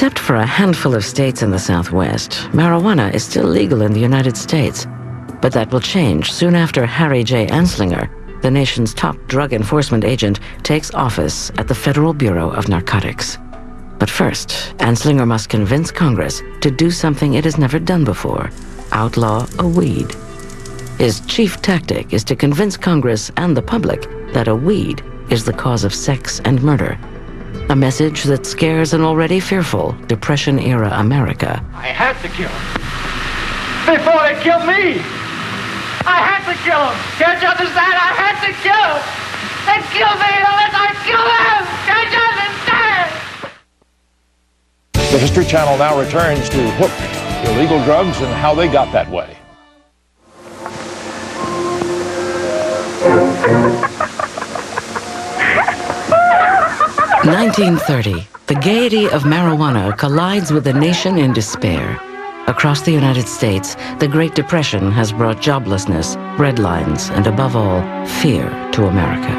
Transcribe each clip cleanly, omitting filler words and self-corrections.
Except for a handful of states in the Southwest, marijuana is still legal in the United States. But that will change soon after Harry J. Anslinger, the nation's top drug enforcement agent, takes office at the Federal Bureau of Narcotics. But first, Anslinger must convince Congress to do something it has never done before: outlaw a weed. His chief tactic is to convince Congress and the public that a weed is the cause of sex and murder. A message that scares an already fearful Depression-era America. I had to kill him. Before they killed me! I had to kill him! Can't you understand? I had to kill him! They killed me unless I kill them! Can't you understand? The History Channel now returns to Hook, illegal drugs and how they got that way. In 1930, the gaiety of marijuana collides with a nation in despair. Across the United States, the Great Depression has brought joblessness, red lines, and above all, fear to America.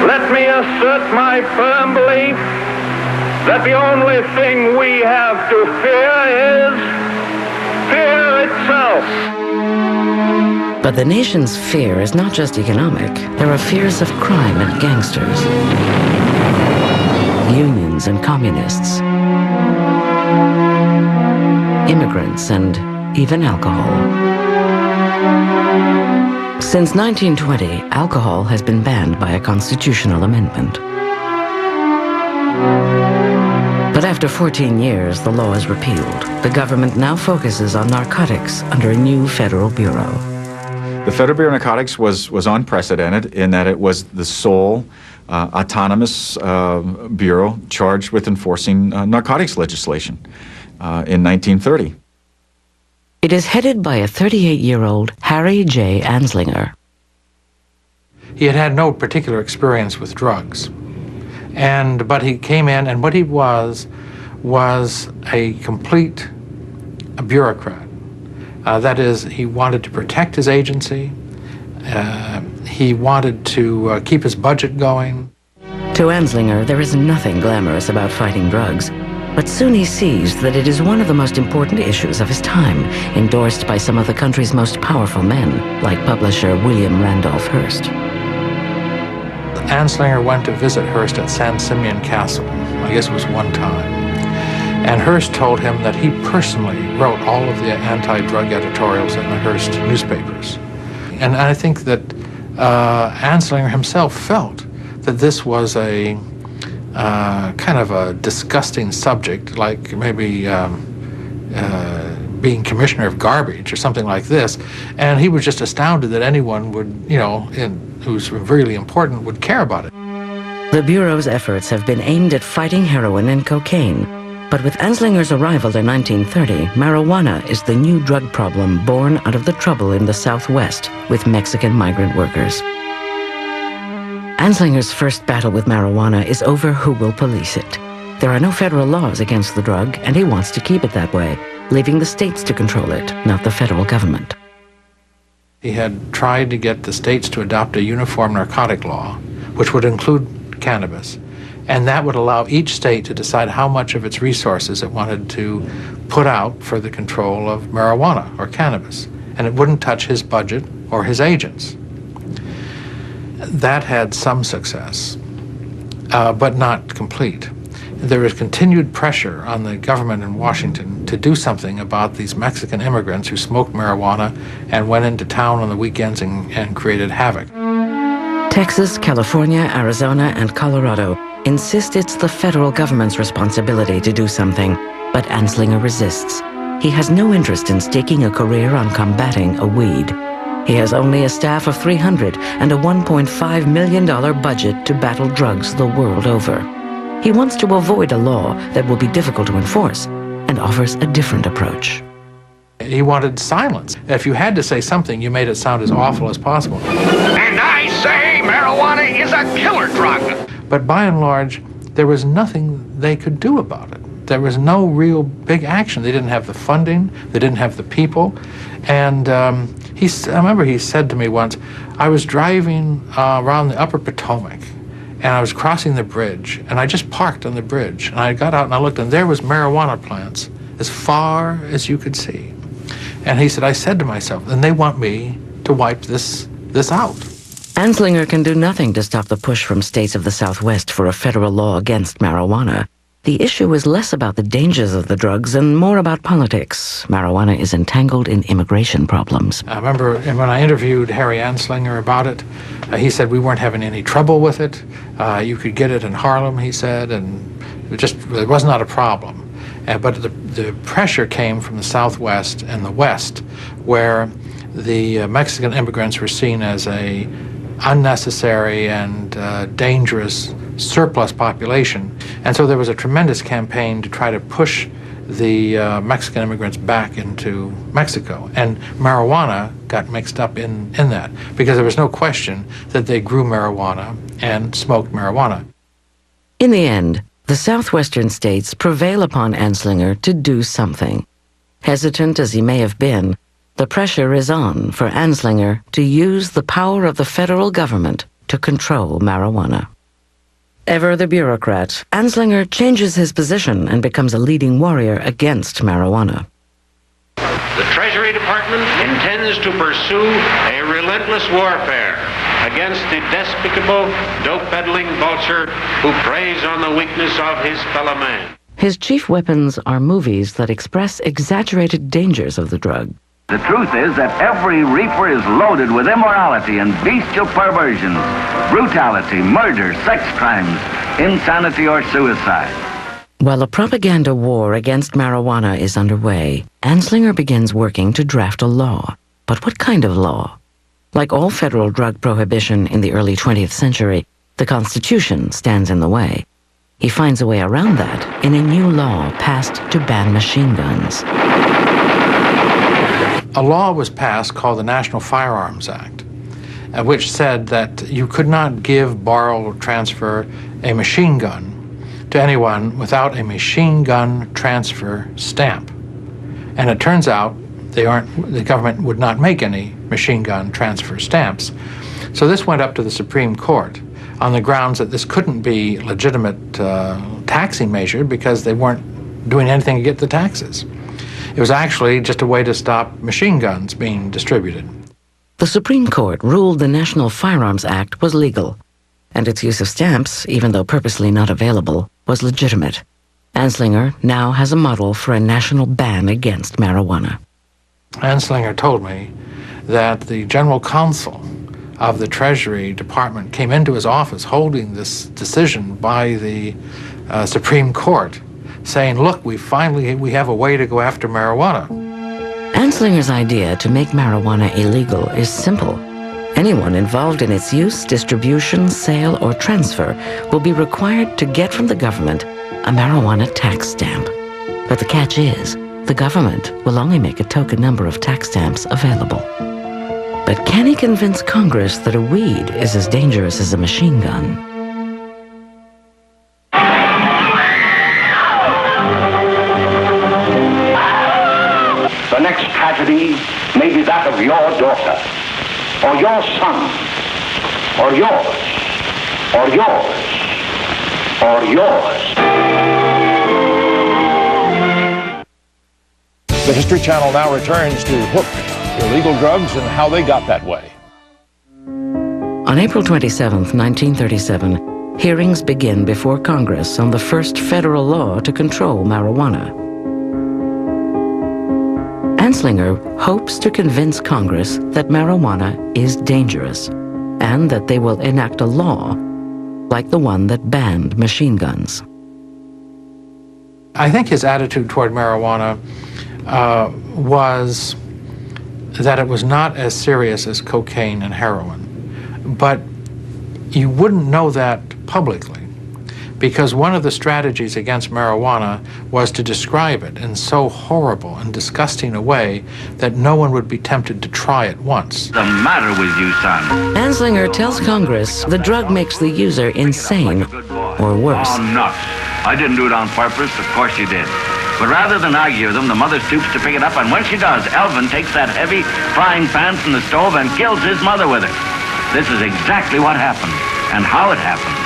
Let me assert my firm belief that the only thing we have to fear is fear itself. But the nation's fear is not just economic. There are fears of crime and gangsters, unions and communists, immigrants, and even alcohol. Since 1920, alcohol has been banned by a constitutional amendment. But after 14 years, the law is repealed. The government now focuses on narcotics under a new federal bureau. The Federal Bureau of Narcotics was unprecedented in that it was the sole autonomous bureau charged with enforcing narcotics legislation in 1930. It is headed by a 38-year-old Harry J. Anslinger. He had had no particular experience with drugs, but he came in, and what he was a complete bureaucrat. That is, he wanted to protect his agency. He wanted to keep his budget going. To Anslinger, there is nothing glamorous about fighting drugs, but soon he sees that it is one of the most important issues of his time, endorsed by some of the country's most powerful men, like publisher William Randolph Hearst. Anslinger went to visit Hearst at San Simeon Castle. I guess it was one time. And Hearst told him that he personally wrote all of the anti-drug editorials in the Hearst newspapers. And I think that Anslinger himself felt that this was a kind of a disgusting subject, like maybe being commissioner of garbage or something like this. And he was just astounded that anyone would, who's really important, would care about it. The Bureau's efforts have been aimed at fighting heroin and cocaine. But with Anslinger's arrival in 1930, marijuana is the new drug problem born out of the trouble in the Southwest with Mexican migrant workers. Anslinger's first battle with marijuana is over who will police it. There are no federal laws against the drug, and he wants to keep it that way, leaving the states to control it, not the federal government. He had tried to get the states to adopt a uniform narcotic law, which would include cannabis. And that would allow each state to decide how much of its resources it wanted to put out for the control of marijuana or cannabis. And it wouldn't touch his budget or his agents. That had some success, but not complete. There was continued pressure on the government in Washington to do something about these Mexican immigrants who smoked marijuana and went into town on the weekends and created havoc. Texas, California, Arizona, and Colorado insist it's the federal government's responsibility to do something, but Anslinger resists. He has no interest in staking a career on combating a weed. He has only a staff of 300 and a $1.5 million budget to battle drugs the world over. He wants to avoid a law that will be difficult to enforce and offers a different approach. He wanted silence. If you had to say something, you made it sound as awful as possible. And I say marijuana is a killer drug. But by and large, there was nothing they could do about it. There was no real big action. They didn't have the funding. They didn't have the people. And I remember he said to me once, I was driving around the upper Potomac, and I was crossing the bridge, and I just parked on the bridge, and I got out and I looked, and there was marijuana plants as far as you could see. And he said, I said to myself, and they want me to wipe this out. Anslinger can do nothing to stop the push from states of the Southwest for a federal law against marijuana. The issue is less about the dangers of the drugs and more about politics. Marijuana is entangled in immigration problems. I remember when I interviewed Harry Anslinger about it, he said we weren't having any trouble with it. You could get it in Harlem, he said, and it was not a problem. But the pressure came from the Southwest and the West, where the Mexican immigrants were seen as a unnecessary and dangerous surplus population. And so there was a tremendous campaign to try to push the Mexican immigrants back into Mexico. And marijuana got mixed up in that, because there was no question that they grew marijuana and smoked marijuana. In the end, the southwestern states prevail upon Anslinger to do something. Hesitant as he may have been, the pressure is on for Anslinger to use the power of the federal government to control marijuana. Ever the bureaucrat, Anslinger changes his position and becomes a leading warrior against marijuana. The Treasury Department intends to pursue a relentless warfare against the despicable, dope-peddling vulture who preys on the weakness of his fellow man. His chief weapons are movies that express exaggerated dangers of the drug. The truth is that every reefer is loaded with immorality and bestial perversions, brutality, murder, sex crimes, insanity, or suicide. While a propaganda war against marijuana is underway, Anslinger begins working to draft a law. But what kind of law? Like all federal drug prohibition in the early 20th century, the Constitution stands in the way. He finds a way around that in a new law passed to ban machine guns. A law was passed called the National Firearms Act, which said that you could not give, borrow, or transfer a machine gun to anyone without a machine gun transfer stamp. And it turns out the government would not make any machine gun transfer stamps. So this went up to the Supreme Court on the grounds that this couldn't be legitimate taxing measure because they weren't doing anything to get the taxes. It was actually just a way to stop machine guns being distributed. The Supreme Court ruled the National Firearms Act was legal, and its use of stamps, even though purposely not available, was legitimate. Anslinger now has a model for a national ban against marijuana. Anslinger told me that the general counsel of the Treasury Department came into his office holding this decision by the Supreme Court, saying, look, we have a way to go after marijuana. Anslinger's idea to make marijuana illegal is simple. Anyone involved in its use, distribution, sale, or transfer will be required to get from the government a marijuana tax stamp. But the catch is, the government will only make a token number of tax stamps available. But can he convince Congress that a weed is as dangerous as a machine gun? The next tragedy may be that of your daughter, or your son, or yours, or yours, or yours. The History Channel now returns to Hook, illegal drugs and how they got that way. On April 27, 1937, hearings begin before Congress on the first federal law to control marijuana. Anslinger hopes to convince Congress that marijuana is dangerous and that they will enact a law like the one that banned machine guns. I think his attitude toward marijuana was that it was not as serious as cocaine and heroin, but you wouldn't know that publicly, because one of the strategies against marijuana was to describe it in so horrible and disgusting a way that no one would be tempted to try it once. What's the matter with you, son? Anslinger tells Congress the drug makes the user insane, or worse. Oh, nuts. I didn't do it on purpose. Of course you did. But rather than argue with them, the mother stoops to pick it up, and when she does, Elvin takes that heavy frying pan from the stove and kills his mother with it. this is exactly what happened and how it happened.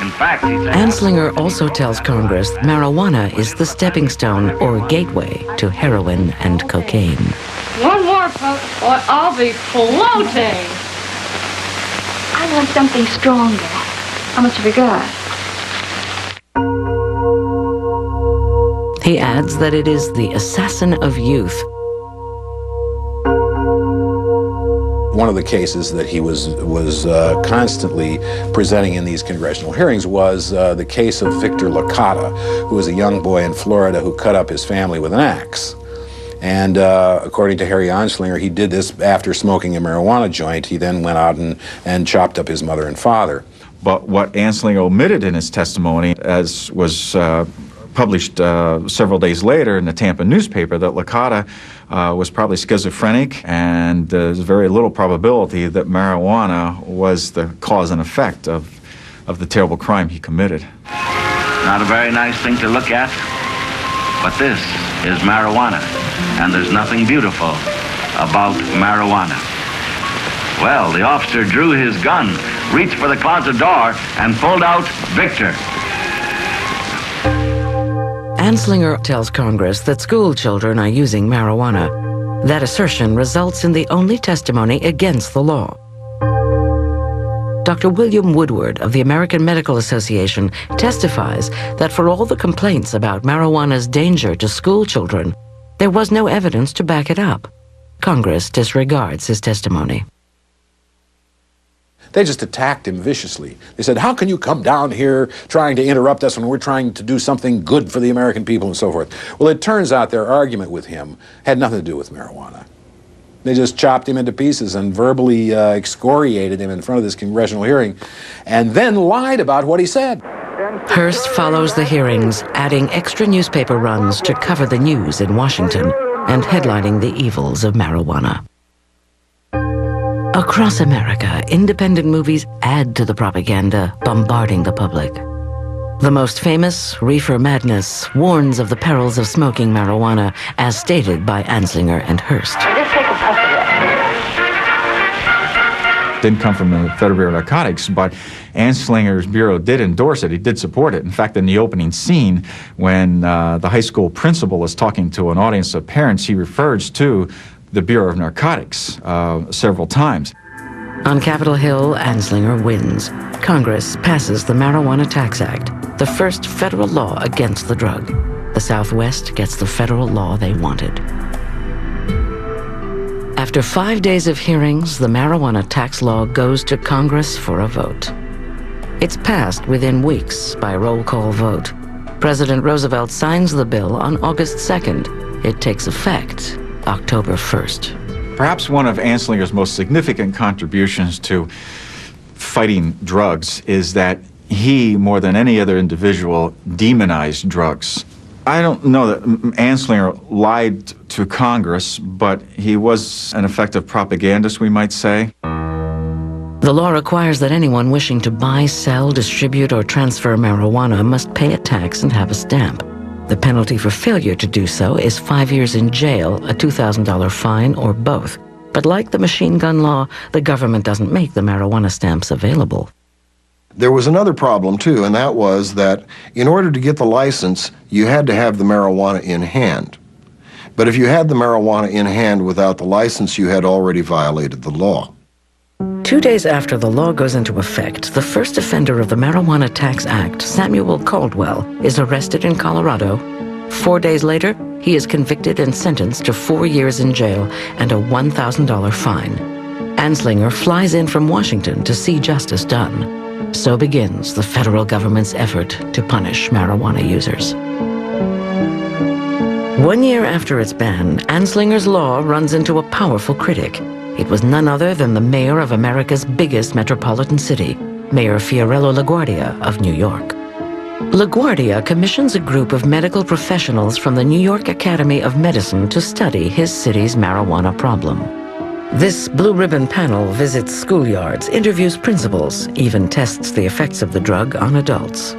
In fact, he said... Anslinger also tells Congress marijuana is the stepping stone or gateway to heroin and cocaine. One more puff, or I'll be floating. I want something stronger. How much have you got? He adds that it is the assassin of youth. One of the cases that he was constantly presenting in these congressional hearings was the case of Victor Licata, who was a young boy in Florida who cut up his family with an axe. And according to Harry Anslinger, he did this after smoking a marijuana joint. He then went out and chopped up his mother and father. But what Anslinger omitted in his testimony, as was published several days later in the Tampa newspaper, that Licata was probably schizophrenic, and there's very little probability that marijuana was the cause and effect of the terrible crime he committed. Not a very nice thing to look at, but this is marijuana, and there's nothing beautiful about marijuana. Well, the officer drew his gun, reached for the closet door, and pulled out Victor. Anslinger tells Congress that school children are using marijuana. That assertion results in the only testimony against the law. Dr. William Woodward of the American Medical Association testifies that for all the complaints about marijuana's danger to school children, there was no evidence to back it up. Congress disregards his testimony. They just attacked him viciously. They said, how can you come down here trying to interrupt us when we're trying to do something good for the American people and so forth? Well, it turns out their argument with him had nothing to do with marijuana. They just chopped him into pieces and verbally excoriated him in front of this congressional hearing and then lied about what he said. Hearst follows the hearings, adding extra newspaper runs to cover the news in Washington and headlining the evils of marijuana. Across America, independent movies add to the propaganda, bombarding the public. The most famous, Reefer Madness, warns of the perils of smoking marijuana, as stated by Anslinger and Hearst. Just take a puff of that. Didn't come from the Federal Bureau of Narcotics, but Anslinger's bureau did endorse it. He did support it. In fact, in the opening scene, when the high school principal is talking to an audience of parents, he refers to the Bureau of Narcotics several times. On Capitol Hill, Anslinger wins. Congress passes the Marijuana Tax Act, the first federal law against the drug. The Southwest gets the federal law they wanted. After 5 days of hearings, the marijuana tax law goes to Congress for a vote. It's passed within weeks by roll call vote. President Roosevelt signs the bill on August 2nd. It takes effect October 1st. Perhaps one of Anslinger's most significant contributions to fighting drugs is that he, more than any other individual, demonized drugs. I don't know that Anslinger lied to Congress, but he was an effective propagandist, we might say. The law requires that anyone wishing to buy, sell, distribute, or transfer marijuana must pay a tax and have a stamp. The penalty for failure to do so is 5 years in jail, a $2,000 fine, or both. But like the machine gun law, the government doesn't make the marijuana stamps available. There was another problem, too, and that was that in order to get the license, you had to have the marijuana in hand. But if you had the marijuana in hand without the license, you had already violated the law. 2 days after the law goes into effect, the first offender of the Marijuana Tax Act, Samuel Caldwell, is arrested in Colorado. 4 days later, he is convicted and sentenced to 4 years in jail and a $1,000 fine. Anslinger flies in from Washington to see justice done. So begins the federal government's effort to punish marijuana users. 1 year after its ban, Anslinger's law runs into a powerful critic. It was none other than the mayor of America's biggest metropolitan city, Mayor Fiorello LaGuardia of New York. LaGuardia commissions a group of medical professionals from the New York Academy of Medicine to study his city's marijuana problem. This blue ribbon panel visits schoolyards, interviews principals, even tests the effects of the drug on adults.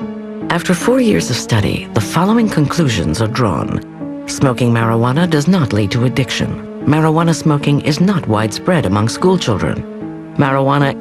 After 4 years of study, the following conclusions are drawn. Smoking marijuana does not lead to addiction. Marijuana smoking is not widespread among school children. Marijuana